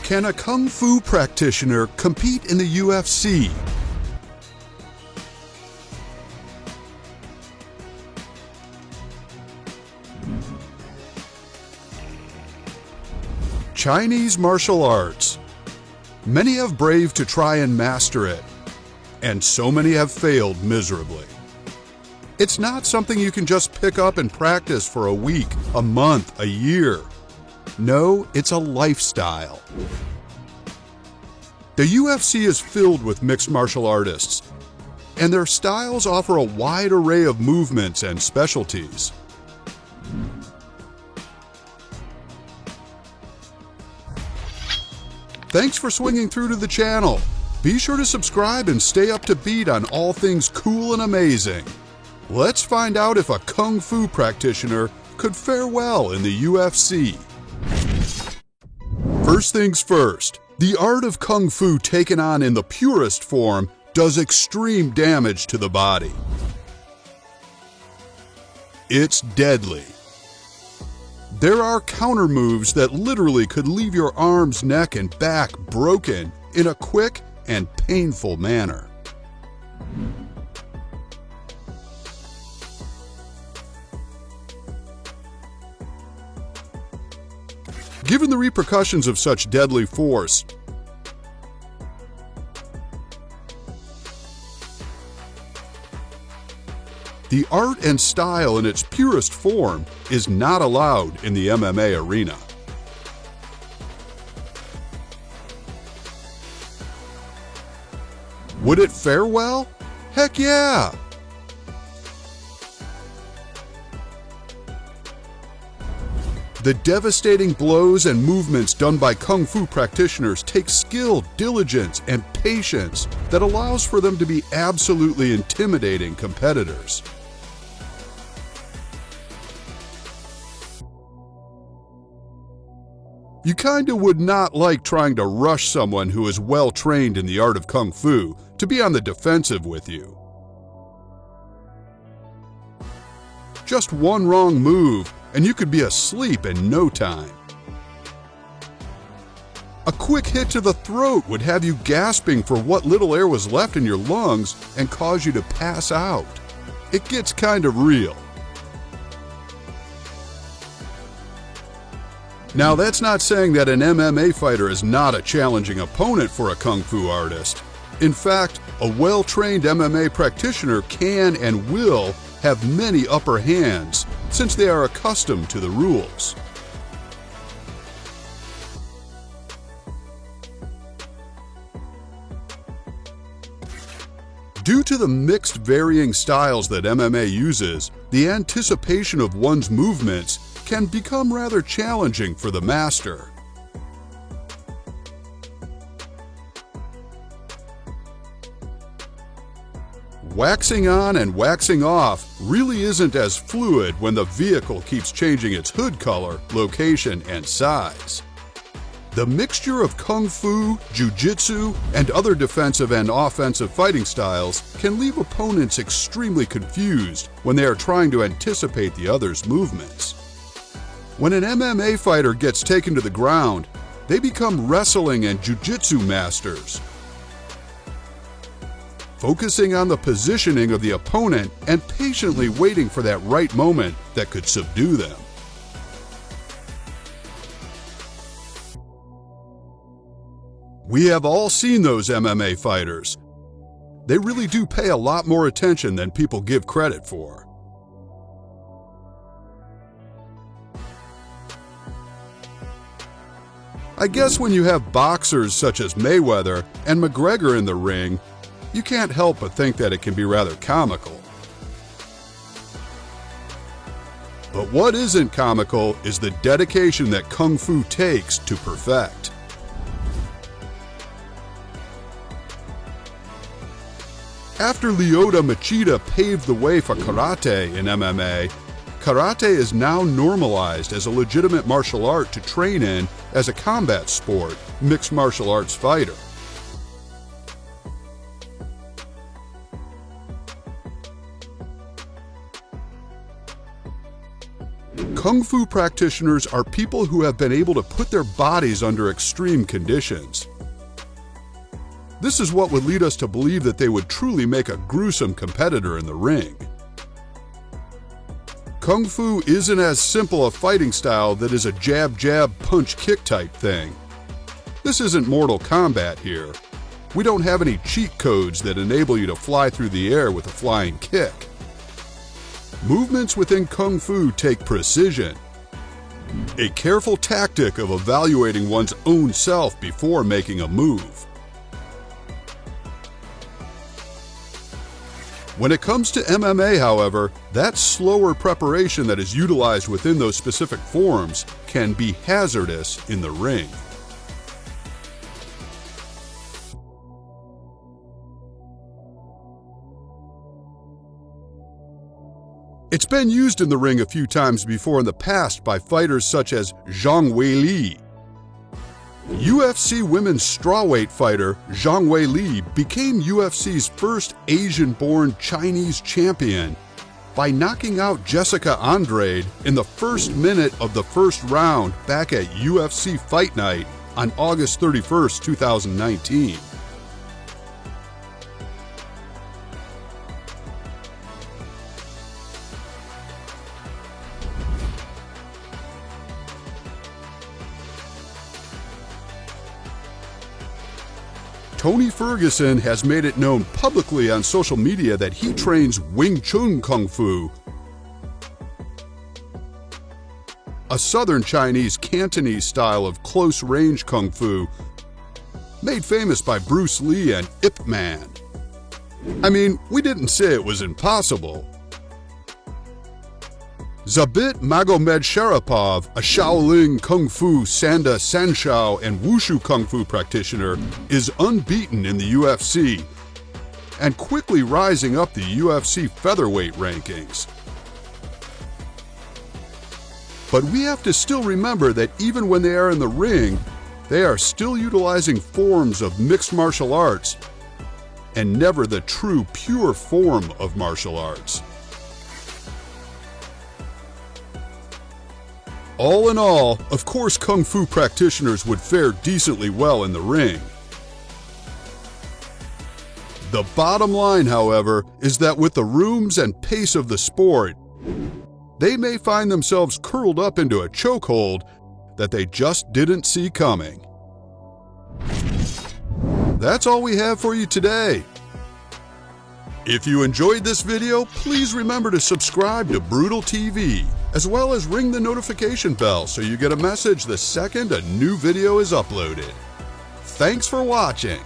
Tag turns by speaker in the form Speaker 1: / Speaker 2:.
Speaker 1: Can a Kung Fu practitioner compete in the UFC? Chinese martial arts. Many have braved to try and master it, and so many have failed miserably. It's not something you can just pick up and practice for a week, a month, a year. No, it's a lifestyle. The UFC is filled with mixed martial artists, and their styles offer a wide array of movements and specialties. Thanks for swinging through to the channel. Be sure to subscribe and stay up to beat on all things cool and amazing. Let's find out if a Kung Fu practitioner could fare well in the UFC. First things first, the art of Kung Fu taken on in the purest form does extreme damage to the body. It's deadly. There are counter moves that literally could leave your arms, neck, and back broken in a quick and painful manner. Given the repercussions of such deadly force, the art and style in its purest form is not allowed in the MMA arena. Would it fare well? Heck yeah! The devastating blows and movements done by Kung Fu practitioners take skill, diligence, and patience that allows for them to be absolutely intimidating competitors. You kinda would not like trying to rush someone who is well trained in the art of Kung Fu to be on the defensive with you. Just one wrong move, and you could be asleep in no time. A quick hit to the throat would have you gasping for what little air was left in your lungs and cause you to pass out. It gets kind of real. Now, that's not saying that an MMA fighter is not a challenging opponent for a Kung Fu artist. In fact, a well-trained MMA practitioner can and will have many upper hands since they are accustomed to the rules. Due to the mixed varying styles that MMA uses, the anticipation of one's movements can become rather challenging for the master. Waxing on and waxing off really isn't as fluid when the vehicle keeps changing its hood color, location, and size. The mixture of Kung Fu, Jiu-Jitsu, and other defensive and offensive fighting styles can leave opponents extremely confused when they are trying to anticipate the other's movements. When an MMA fighter gets taken to the ground, they become wrestling and Jiu-Jitsu masters, focusing on the positioning of the opponent and patiently waiting for that right moment that could subdue them. We have all seen those MMA fighters. They really do pay a lot more attention than people give credit for. I guess when you have boxers such as Mayweather and McGregor in the ring, you can't help but think that it can be rather comical. But what isn't comical is the dedication that Kung Fu takes to perfect. After Lyoto Machida paved the way for karate in MMA, karate is now normalized as a legitimate martial art to train in as a combat sport, mixed martial arts fighter. Kung Fu practitioners are people who have been able to put their bodies under extreme conditions. This is what would lead us to believe that they would truly make a gruesome competitor in the ring. Kung Fu isn't as simple a fighting style that is a jab-jab, punch-kick type thing. This isn't Mortal Kombat here. We don't have any cheat codes that enable you to fly through the air with a flying kick. Movements within Kung Fu take precision, a careful tactic of evaluating one's own self before making a move. When it comes to MMA, however, that slower preparation that is utilized within those specific forms can be hazardous in the ring. It's been used in the ring a few times before in the past by fighters such as Zhang Weili. UFC women's strawweight fighter Zhang Weili became UFC's first Asian-born Chinese champion by knocking out Jessica Andrade in the first minute of the first round back at UFC Fight Night on August 31st, 2019. Tony Ferguson has made it known publicly on social media that he trains Wing Chun Kung Fu, a southern Chinese Cantonese style of close-range Kung Fu made famous by Bruce Lee and Ip Man. I mean, we didn't say it was impossible. Zabit Magomed Sharapov, a Shaolin Kung Fu, Sanda Sanshao, and Wushu Kung Fu practitioner, is unbeaten in the UFC and quickly rising up the UFC featherweight rankings. But we have to still remember that even when they are in the ring, they are still utilizing forms of mixed martial arts and never the true pure form of martial arts. All in all, of course, Kung Fu practitioners would fare decently well in the ring. The bottom line, however, is that with the rooms and pace of the sport, they may find themselves curled up into a chokehold that they just didn't see coming. That's all we have for you today. If you enjoyed this video, please remember to subscribe to Brutal TV, as well as ring the notification bell so you get a message the second a new video is uploaded. Thanks for watching.